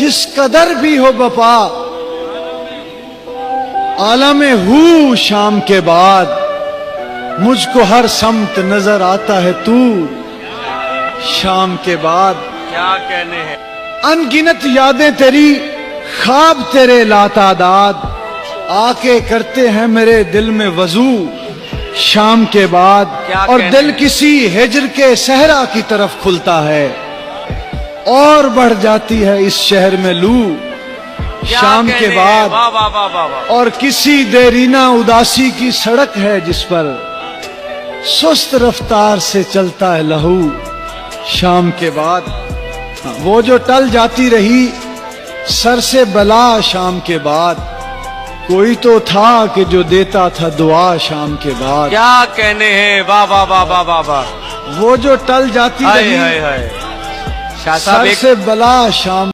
جس قدر بھی ہو بپا عالم ہو شام کے بعد مجھ کو ہر سمت نظر آتا ہے تو شام کے بعد کیا کہنے ہیں ان گنت یادیں تیری خواب تیرے لاتعداد آ کے کرتے ہیں میرے دل میں وضو شام کے بعد اور دل کسی ہجر کے صحرا کی طرف کھلتا ہے اور بڑھ جاتی ہے اس شہر میں لو شام کے بعد اور کسی دیرینہ اداسی کی سڑک ہے جس پر سست رفتار سے چلتا ہے لہو شام کے بعد وہ جو ٹل جاتی رہی سر سے بلا شام کے بعد کوئی تو تھا کہ جو دیتا تھا دعا شام کے بعد کیا کہنے ہیں واہ واہ واہ واہ واہ واہ وہ جو ٹل جاتی رہی شاہ صاحب سر سے بلا شام